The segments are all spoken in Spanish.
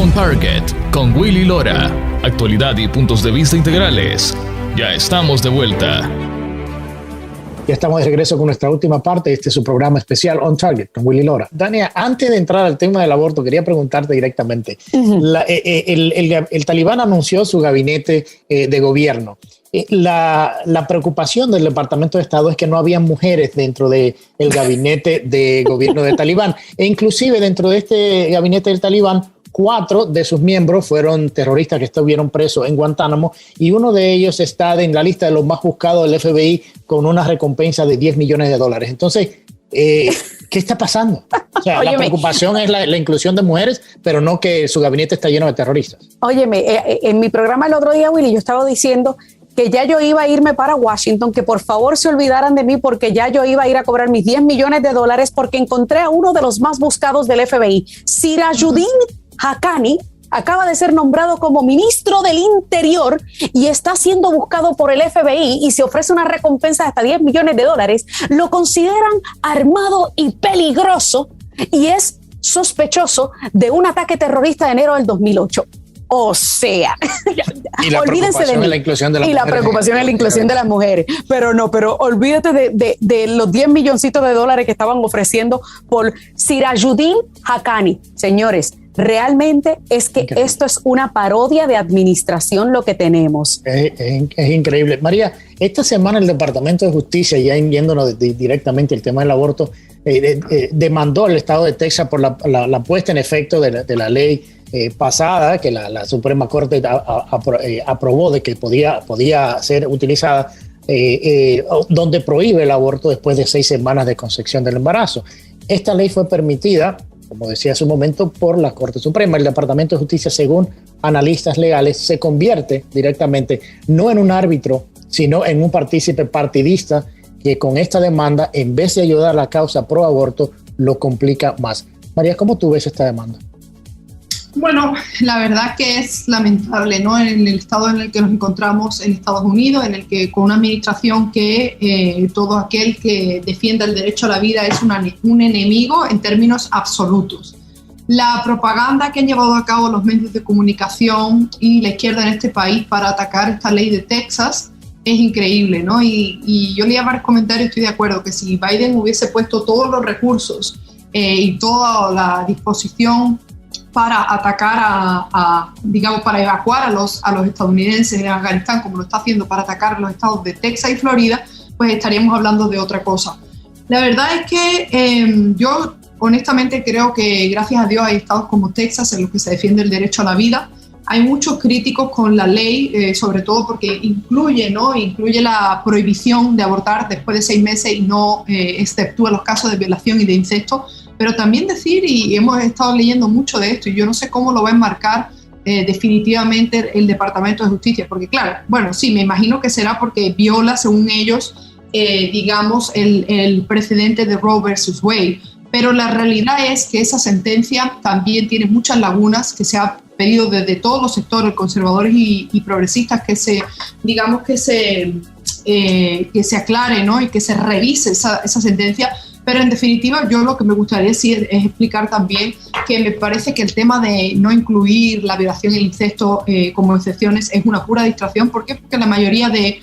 On Target con Willy Lora. Actualidad y puntos de vista integrales. Ya estamos de vuelta. Ya estamos de regreso con nuestra última parte. Este es su programa especial On Target con Willy Lora. Dania, antes de entrar al tema del aborto, quería preguntarte directamente. El Talibán anunció su gabinete de gobierno. La preocupación del Departamento de Estado es que no había mujeres dentro del gabinete de gobierno del Talibán. E inclusive dentro de este gabinete del Talibán, 4 de sus miembros fueron terroristas que estuvieron presos en Guantánamo y uno de ellos está en la lista de los más buscados del FBI con una recompensa de $10 millones. Entonces, ¿qué está pasando? O sea, óyeme, la preocupación es la inclusión de mujeres, pero no que su gabinete está lleno de terroristas. Óyeme, en mi programa el otro día, Willy, yo estaba diciendo que ya yo iba a irme para Washington, que por favor se olvidaran de mí porque ya yo iba a ir a cobrar mis $10 millones porque encontré a uno de los más buscados del FBI, Sirajuddin Haqqani. Acaba de ser nombrado como ministro del Interior y está siendo buscado por el FBI y se ofrece una recompensa de hasta $10 millones. Lo consideran armado y peligroso y es sospechoso de un ataque terrorista de enero del 2008. O sea, y la preocupación es la inclusión de las mujeres. Y la preocupación es la inclusión de las mujeres. Pero olvídate de los $10 millones que estaban ofreciendo por Sirajuddin Haqqani. Señores, realmente es que increíble. Esto es una parodia de administración lo que tenemos. Es increíble. María, esta semana el Departamento de Justicia, ya yéndonos directamente al tema del aborto, demandó al estado de Texas por la puesta en efecto de la ley pasada, que la Suprema Corte aprobó de que podía ser utilizada, donde prohíbe el aborto después de 6 semanas de concepción del embarazo. Esta ley fue permitida, como decía hace un momento, por la Corte Suprema. El Departamento de Justicia, según analistas legales, se convierte directamente no en un árbitro, sino en un partícipe partidista que con esta demanda, en vez de ayudar a la causa pro aborto, lo complica más. María, ¿cómo tú ves esta demanda? Bueno, la verdad que es lamentable, ¿no? En el estado en el que nos encontramos en Estados Unidos, en el que con una administración que todo aquel que defienda el derecho a la vida es un enemigo en términos absolutos. La propaganda que han llevado a cabo los medios de comunicación y la izquierda en este país para atacar esta ley de Texas es increíble, ¿no? Y yo leía varios comentarios, estoy de acuerdo, que si Biden hubiese puesto todos los recursos y toda la disposición para atacar digamos, para evacuar a los estadounidenses en Afganistán, como lo está haciendo para atacar a los estados de Texas y Florida, pues estaríamos hablando de otra cosa. La verdad es que yo honestamente creo que gracias a Dios hay estados como Texas en los que se defiende el derecho a la vida. Hay muchos críticos con la ley, sobre todo porque incluye la prohibición de abortar después de 6 meses y no exceptúa los casos de violación y de incesto. Pero también decir, y hemos estado leyendo mucho de esto, y yo no sé cómo lo va a enmarcar definitivamente el Departamento de Justicia, porque claro, bueno, sí, me imagino que será porque viola, según ellos, digamos, el precedente de Roe versus Wade, pero la realidad es que esa sentencia también tiene muchas lagunas que se ha pedido desde todos los sectores, conservadores y progresistas, que se aclare, ¿no? Y que se revise esa sentencia. Pero en definitiva, yo lo que me gustaría decir es explicar también que me parece que el tema de no incluir la violación y el incesto como excepciones es una pura distracción. ¿Por qué? Porque la mayoría de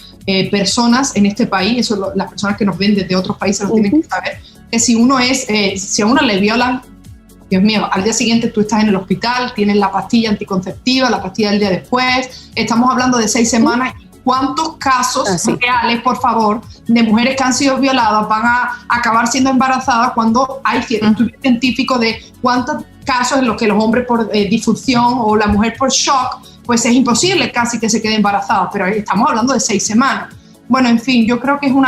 personas en este país, eso las personas que nos ven desde otros países lo tienen que saber, que si a uno le violan, Dios mío, al día siguiente tú estás en el hospital, tienes la pastilla anticonceptiva, la pastilla del día después, estamos hablando de 6 semanas. ¿Cuántos casos reales, por favor, de mujeres que han sido violadas van a acabar siendo embarazadas cuando hay estudios científicos de cuántos casos en los que los hombres por difusión o la mujer por shock, pues es imposible casi que se quede embarazada, pero estamos hablando de 6 semanas. Bueno, en fin, yo creo que es un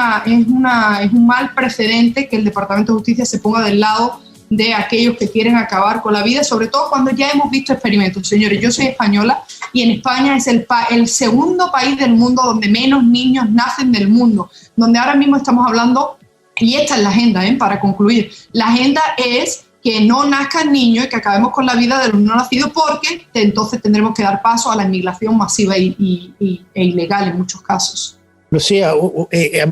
mal precedente que el Departamento de Justicia se ponga del lado de aquellos que quieren acabar con la vida, sobre todo cuando ya hemos visto experimentos. Señores, yo soy española y en España es el segundo país del mundo donde menos niños nacen del mundo, donde ahora mismo estamos hablando, y esta es la agenda, para concluir, la agenda es que no nazcan niños y que acabemos con la vida de los no nacidos, porque entonces tendremos que dar paso a la inmigración masiva e ilegal en muchos casos. Lucía,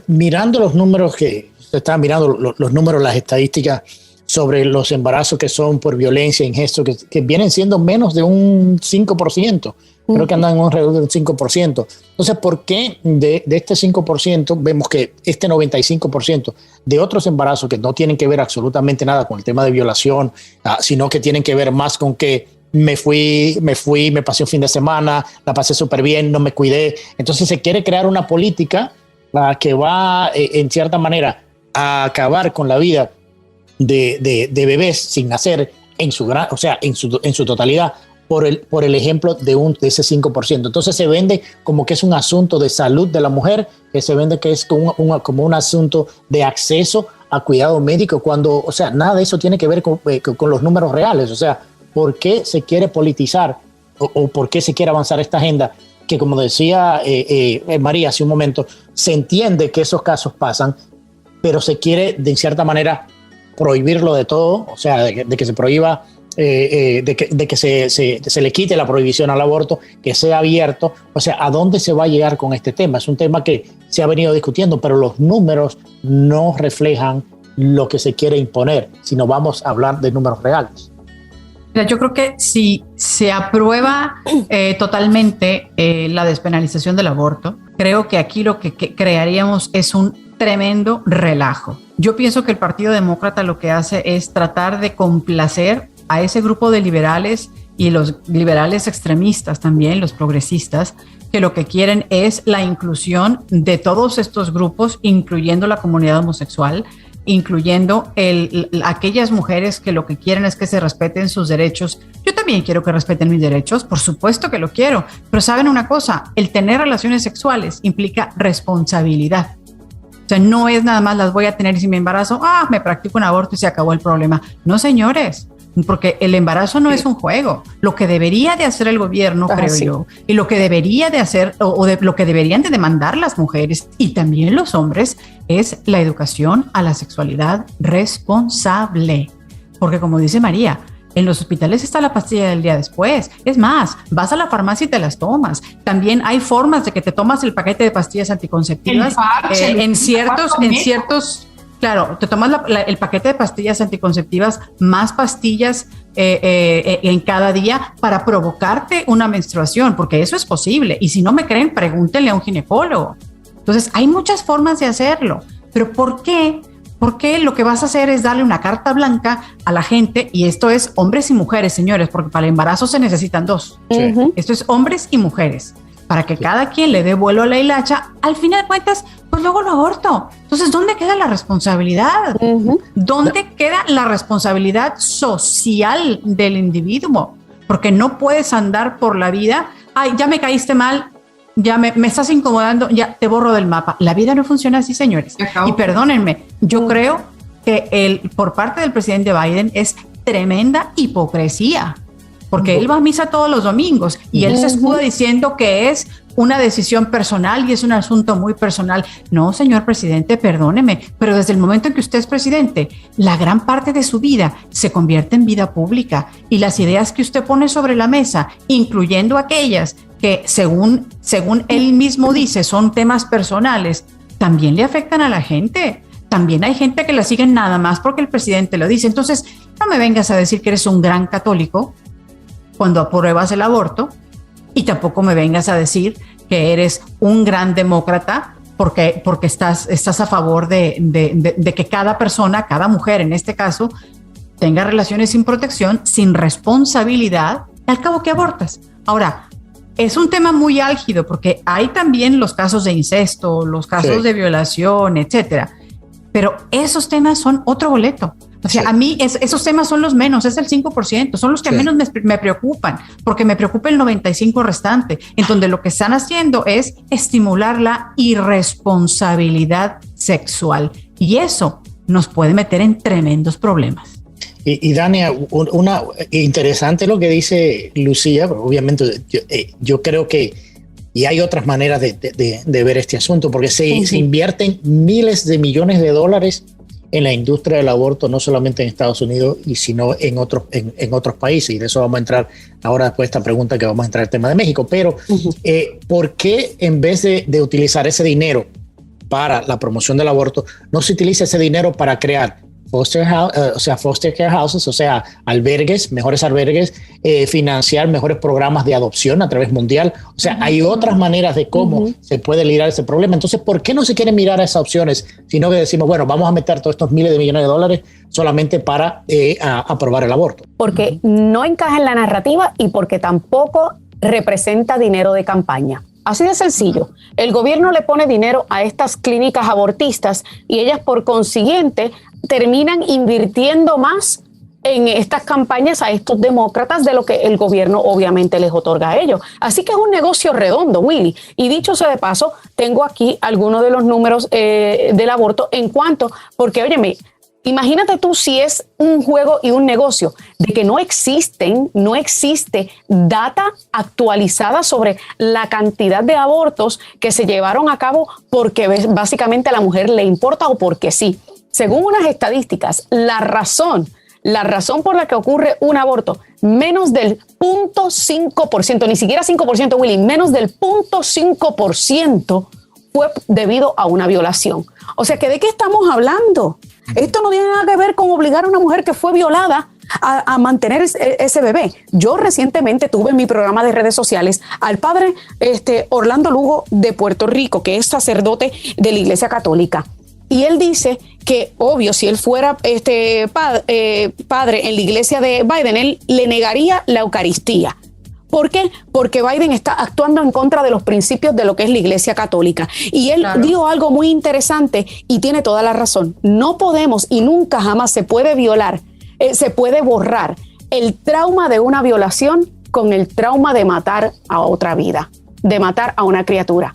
mirando los números que usted está mirando, los números, las estadísticas sobre los embarazos que son por violencia, incesto, que vienen siendo menos de un 5%. Creo que andan en alrededor del 5%. Entonces, ¿por qué de este 5% vemos que este 95% de otros embarazos que no tienen que ver absolutamente nada con el tema de violación, sino que tienen que ver más con que me pasé un fin de semana, la pasé súper bien, no me cuidé? Entonces se quiere crear una política que va, en cierta manera, a acabar con la vida de bebés sin nacer en su totalidad, por el ejemplo de ese 5%. Entonces se vende como que es un asunto de salud de la mujer, que se vende que es como un asunto de acceso a cuidado médico, cuando, o sea, nada de eso tiene que ver con los números reales. O sea, ¿por qué se quiere politizar o por qué se quiere avanzar esta agenda? Que, como decía María hace un momento, se entiende que esos casos pasan, pero se quiere, de cierta manera, prohibirlo de todo, o sea, de que se prohíba, de que se le quite la prohibición al aborto, que sea abierto. O sea, ¿a dónde se va a llegar con este tema? Es un tema que se ha venido discutiendo, pero los números no reflejan lo que se quiere imponer, sino vamos a hablar de números reales. Mira, yo creo que si se aprueba totalmente la despenalización del aborto, creo que aquí lo que crearíamos es un tremendo relajo. Yo pienso que el Partido Demócrata lo que hace es tratar de complacer a ese grupo de liberales y los liberales extremistas también, los progresistas, que lo que quieren es la inclusión de todos estos grupos, incluyendo la comunidad homosexual, incluyendo aquellas mujeres que lo que quieren es que se respeten sus derechos. Yo también quiero que respeten mis derechos, por supuesto que lo quiero, pero saben una cosa, el tener relaciones sexuales implica responsabilidad. O sea, no es nada más las voy a tener y si me embarazo, me practico un aborto y se acabó el problema. No, señores, porque el embarazo no es un juego. Lo que debería de hacer el gobierno, creo yo, y lo que debería de hacer lo que deberían de demandar las mujeres y también los hombres es la educación a la sexualidad responsable. Porque, como dice María, en los hospitales está la pastilla del día después. Es más, vas a la farmacia y te las tomas. También hay formas de que te tomas el paquete de pastillas anticonceptivas en ciertos. Claro, te tomas el paquete de pastillas anticonceptivas más pastillas en cada día para provocarte una menstruación, porque eso es posible. Y si no me creen, pregúntenle a un ginecólogo. Entonces, hay muchas formas de hacerlo. Pero ¿por qué? Porque lo que vas a hacer es darle una carta blanca a la gente, y esto es hombres y mujeres, señores, porque para el embarazo se necesitan dos. Sí. Esto es hombres y mujeres, para que cada quien le dé vuelo a la hilacha. Al final de cuentas, pues luego lo aborto. Entonces, ¿dónde queda la responsabilidad? ¿Dónde queda la responsabilidad social del individuo? Porque no puedes andar por la vida, ya me caíste mal, ya me estás incomodando, ya te borro del mapa. La vida no funciona así, señores. Y perdónenme, yo creo que por parte del presidente Biden es tremenda hipocresía, porque él va a misa todos los domingos y él se escuda diciendo que es una decisión personal y es un asunto muy personal. No, señor presidente, perdóneme, pero desde el momento en que usted es presidente, la gran parte de su vida se convierte en vida pública, y las ideas que usted pone sobre la mesa, incluyendo aquellas que según él mismo dice son temas personales, también le afectan a la gente. También hay gente que la sigue nada más porque el presidente lo dice. Entonces, no me vengas a decir que eres un gran católico cuando apruebas el aborto, y tampoco me vengas a decir que eres un gran demócrata porque estás a favor de que cada persona, cada mujer en este caso, tenga relaciones sin protección, sin responsabilidad, al cabo que abortas. Ahora, es un tema muy álgido porque hay también los casos de incesto, los casos de violación, etcétera. Pero esos temas son otro boleto. O sea, a mí esos temas son los menos, es el 5%, son los que menos me preocupan, porque me preocupa el 95% restante, en donde lo que están haciendo es estimular la irresponsabilidad sexual. Y eso nos puede meter en tremendos problemas. Y Dania, una interesante lo que dice Lucía, pero obviamente yo creo que y hay otras maneras de ver este asunto, porque se invierten miles de millones de dólares en la industria del aborto, no solamente en Estados Unidos, sino en otros países. Y de eso vamos a entrar ahora después de esta pregunta, que vamos a entrar al tema de México. Pero, ¿por qué en vez de utilizar ese dinero para la promoción del aborto, no se utiliza ese dinero para crear foster care houses, o sea, albergues, mejores albergues, financiar mejores programas de adopción a través mundial. O sea, hay otras maneras de cómo se puede lidiar ese problema. Entonces, ¿por qué no se quiere mirar a esas opciones? Sino que decimos, bueno, vamos a meter todos estos miles de millones de dólares solamente para aprobar el aborto. Porque no encaja en la narrativa y porque tampoco representa dinero de campaña. Así de sencillo. El gobierno le pone dinero a estas clínicas abortistas y ellas por consiguiente terminan invirtiendo más en estas campañas a estos demócratas de lo que el gobierno obviamente les otorga a ellos. Así que es un negocio redondo, Willy. Y dicho sea de paso, tengo aquí algunos de los números del aborto en cuanto, porque óyeme, imagínate tú si es un juego y un negocio de que no existe data actualizada sobre la cantidad de abortos que se llevaron a cabo porque básicamente a la mujer le importa o porque sí. Según unas estadísticas, la razón por la que ocurre un aborto, menos del 0.5%, ni siquiera 5%, Willy, menos del 0.5% fue debido a una violación. O sea, que ¿de qué estamos hablando? Esto no tiene nada que ver con obligar a una mujer que fue violada a mantener ese bebé. Yo recientemente tuve en mi programa de redes sociales al padre Orlando Lugo de Puerto Rico, que es sacerdote de la Iglesia Católica. Y él dice que, obvio, si él fuera padre en la iglesia de Biden, él le negaría la Eucaristía. ¿Por qué? Porque Biden está actuando en contra de los principios de lo que es la Iglesia Católica. Y él dijo algo muy interesante y tiene toda la razón. No podemos y nunca jamás se puede se puede borrar el trauma de una violación con el trauma de matar a otra vida, de matar a una criatura.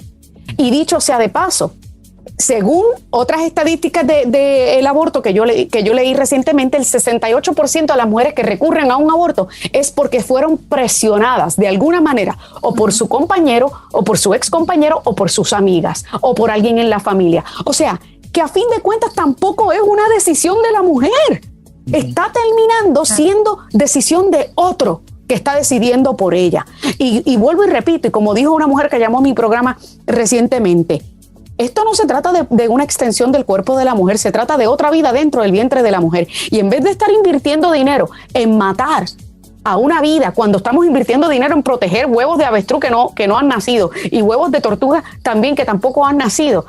Y dicho sea de paso, según otras estadísticas del aborto que yo leí recientemente, el 68% de las mujeres que recurren a un aborto es porque fueron presionadas de alguna manera o por su compañero o por su ex compañero o por sus amigas o por alguien en la familia. O sea, que a fin de cuentas tampoco es una decisión de la mujer. Está terminando siendo decisión de otro que está decidiendo por ella. Y vuelvo y repito, y como dijo una mujer que llamó a mi programa recientemente, esto no se trata de una extensión del cuerpo de la mujer, se trata de otra vida dentro del vientre de la mujer. Y en vez de estar invirtiendo dinero en matar a una vida, cuando estamos invirtiendo dinero en proteger huevos de avestruz que no han nacido y huevos de tortuga también que tampoco han nacido,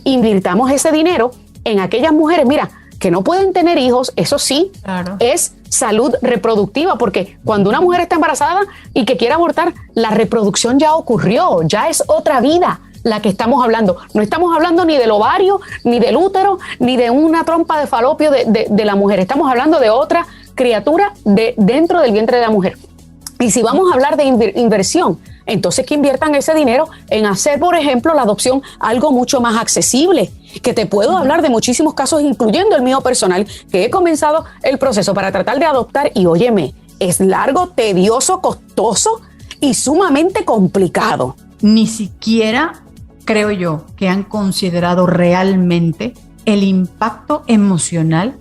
invirtamos ese dinero en aquellas mujeres, mira, que no pueden tener hijos. Eso sí, es salud reproductiva, porque cuando una mujer está embarazada y que quiere abortar, la reproducción ya ocurrió, ya es otra vida la que estamos hablando. No estamos hablando ni del ovario, ni del útero, ni de una trompa de falopio de la mujer. Estamos hablando de otra criatura dentro del vientre de la mujer. Y si vamos a hablar de inversión, entonces que inviertan ese dinero en hacer, por ejemplo, la adopción algo mucho más accesible, que te puedo hablar de muchísimos casos, incluyendo el mío personal, que he comenzado el proceso para tratar de adoptar y óyeme, es largo, tedioso, costoso y sumamente complicado. Ni siquiera creo yo que han considerado realmente el impacto emocional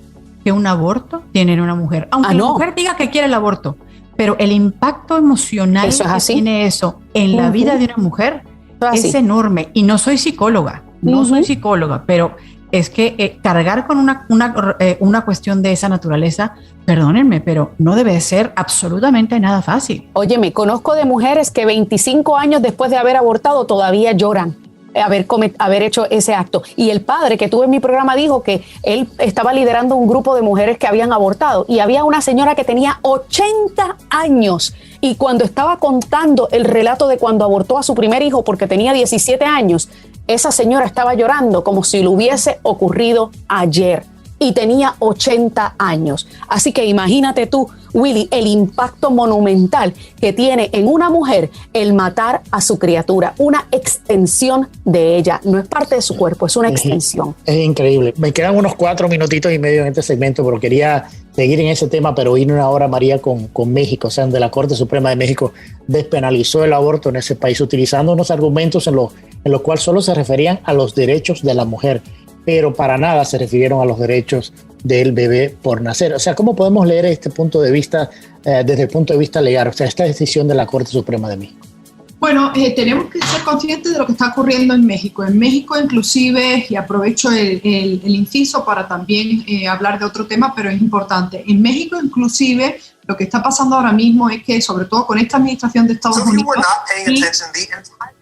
que un aborto tiene en una mujer. Aunque la mujer diga que quiere el aborto, pero el impacto emocional que tiene eso en la vida de una mujer es enorme. Y no soy psicóloga, pero es que cargar con una cuestión de esa naturaleza, perdónenme, pero no debe ser absolutamente nada fácil. Oye, me conozco de mujeres que 25 años después de haber abortado todavía lloran haber hecho ese acto. Y el padre que tuve en mi programa dijo que él estaba liderando un grupo de mujeres que habían abortado y había una señora que tenía 80 años y cuando estaba contando el relato de cuando abortó a su primer hijo porque tenía 17 años, esa señora estaba llorando como si le hubiese ocurrido ayer y tenía 80 años. Así que imagínate tú, Willy, el impacto monumental que tiene en una mujer el matar a su criatura, una extensión de ella. No es parte de su cuerpo, es una extensión. Es increíble. Me quedan unos 4 minutitos y medio en este segmento, pero quería seguir en ese tema, pero irnos ahora, María, con México. O sea, donde la Corte Suprema de México despenalizó el aborto en ese país, utilizando unos argumentos en los cuales solo se referían a los derechos de la mujer, pero para nada se refirieron a los derechos del bebé por nacer. O sea, ¿cómo podemos leer este punto de vista desde el punto de vista legal? O sea, esta decisión de la Corte Suprema de México. Bueno, tenemos que ser conscientes de lo que está ocurriendo en México. En México, inclusive, y aprovecho el inciso para también hablar de otro tema, pero es importante. En México, inclusive, lo que está pasando ahora mismo es que, sobre todo con esta administración de Estados Unidos y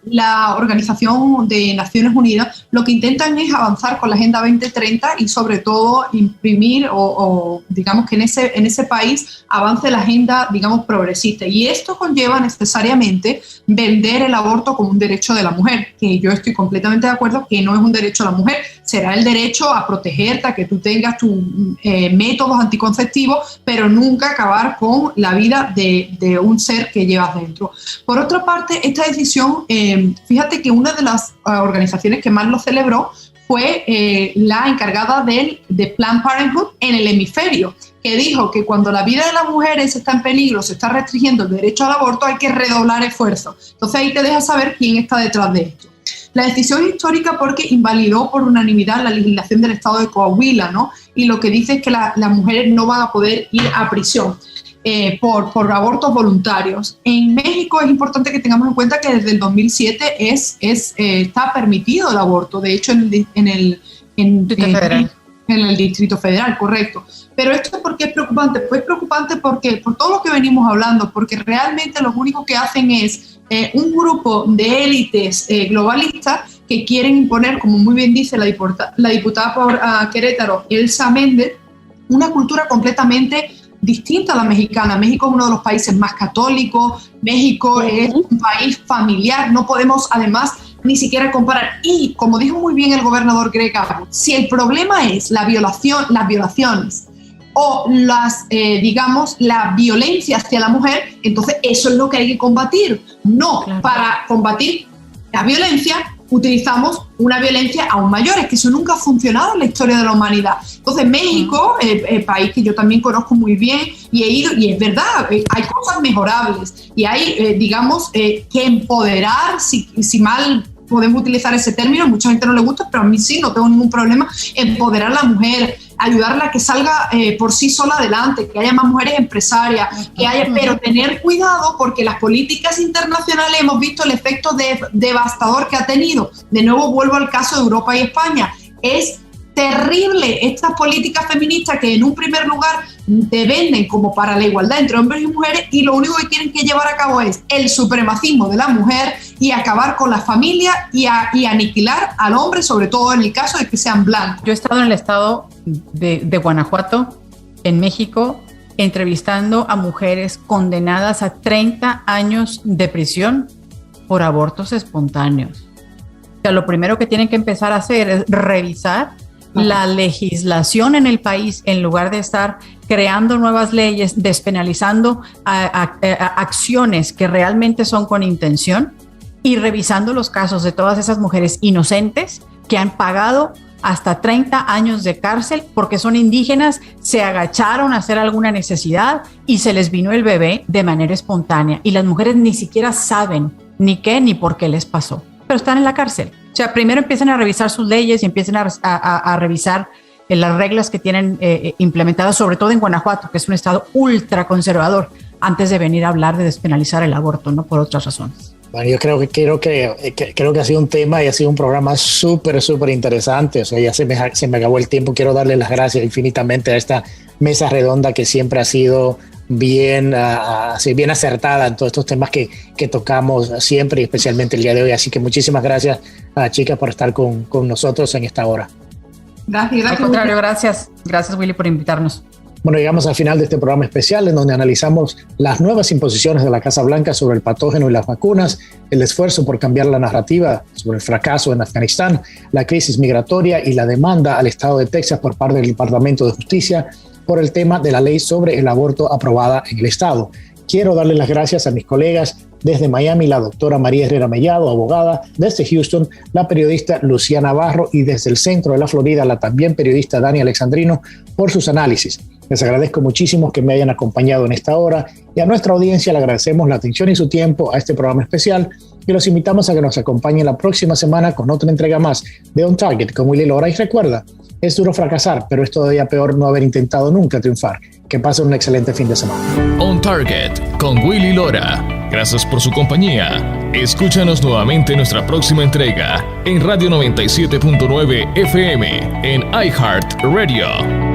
la Organización de Naciones Unidas, lo que intentan es avanzar con la Agenda 2030 y, sobre todo, imprimir o digamos que en ese país avance la agenda, digamos, progresista. Y esto conlleva necesariamente vender el aborto como un derecho de la mujer, que yo estoy completamente de acuerdo que no es un derecho a la mujer, será el derecho a protegerte, a que tú tengas tus métodos anticonceptivos, pero nunca acabar con la vida de un ser que llevas dentro. Por otra parte, esta decisión, fíjate que una de las organizaciones que más lo celebró fue la encargada de Planned Parenthood en el hemisferio, que dijo que cuando la vida de las mujeres está en peligro, se está restringiendo el derecho al aborto, hay que redoblar esfuerzos. Entonces ahí te deja saber quién está detrás de esto. La decisión es histórica porque invalidó por unanimidad la legislación del estado de Coahuila, ¿no? Y lo que dice es que las mujeres no van a poder ir a prisión por abortos voluntarios. En México es importante que tengamos en cuenta que desde el 2007 está permitido el aborto. De hecho, en el Distrito Federal, correcto. Pero esto, ¿por qué es preocupante? Pues es preocupante porque por todo lo que venimos hablando, porque realmente lo único que hacen es un grupo de élites globalistas que quieren imponer, como muy bien dice la diputada por Querétaro, Elsa Méndez, una cultura completamente distinta a la mexicana. México es uno de los países más católicos, México es un país familiar, no podemos además ni siquiera comparar. Y como dijo muy bien el gobernador Greg Abbott, si el problema es las violaciones o la violencia hacia la mujer, entonces eso es lo que hay que combatir. No, claro. Para combatir la violencia utilizamos una violencia aún mayor, es que eso nunca ha funcionado en la historia de la humanidad. Entonces México, país que yo también conozco muy bien y he ido, y es verdad, hay cosas mejorables y hay, que empoderar, si mal podemos utilizar ese término, mucha gente no le gusta, pero a mí sí, no tengo ningún problema, empoderar a la mujer, ayudarla a que salga por sí sola adelante, que haya más mujeres empresarias, pero tener cuidado porque las políticas internacionales hemos visto el efecto devastador que ha tenido. De nuevo vuelvo al caso de Europa y España. Es terrible estas políticas feministas que en un primer lugar te venden como para la igualdad entre hombres y mujeres y lo único que quieren que llevar a cabo es el supremacismo de la mujer y acabar con la familia y aniquilar al hombre, sobre todo en el caso de que sean blancos. Yo he estado en el estado de Guanajuato, en México, entrevistando a mujeres condenadas a 30 años de prisión por abortos espontáneos. O sea, lo primero que tienen que empezar a hacer es revisar la legislación en el país en lugar de estar creando nuevas leyes, despenalizando acciones que realmente son con intención y revisando los casos de todas esas mujeres inocentes que han pagado hasta 30 años de cárcel porque son indígenas, se agacharon a hacer alguna necesidad y se les vino el bebé de manera espontánea y las mujeres ni siquiera saben ni qué ni por qué les pasó, pero están en la cárcel. O sea, primero empiezan a revisar sus leyes y empiezan a revisar las reglas que tienen implementadas, sobre todo en Guanajuato, que es un estado ultra conservador, antes de venir a hablar de despenalizar el aborto, no por otras razones. Bueno, yo creo que ha sido un tema y ha sido un programa súper interesante. O sea, ya se me acabó el tiempo. Quiero darle las gracias infinitamente a esta mesa redonda que siempre ha sido bien acertada en todos estos temas que tocamos siempre y especialmente el día de hoy. Así que muchísimas gracias a las chicas por estar con nosotros en esta hora. Gracias. Al contrario, gracias Willy por invitarnos. Bueno, llegamos al final de este programa especial en donde analizamos las nuevas imposiciones de la Casa Blanca sobre el patógeno y las vacunas, el esfuerzo por cambiar la narrativa sobre el fracaso en Afganistán, la crisis migratoria y la demanda al estado de Texas por parte del Departamento de Justicia por el tema de la ley sobre el aborto aprobada en el estado. Quiero darle las gracias a mis colegas desde Miami, la doctora María Herrera Mellado, abogada, desde Houston, la periodista Lucía Navarro y desde el centro de la Florida, la también periodista Dani Alexandrino, por sus análisis. Les agradezco muchísimo que me hayan acompañado en esta hora y a nuestra audiencia le agradecemos la atención y su tiempo a este programa especial y los invitamos a que nos acompañen la próxima semana con otra entrega más de On Target con Willy Lora. Y recuerda, es duro fracasar, pero es todavía peor no haber intentado nunca triunfar. Que pasen un excelente fin de semana. On Target con Willy Lora. Gracias por su compañía. Escúchanos nuevamente en nuestra próxima entrega en Radio 97.9 FM en iHeartRadio.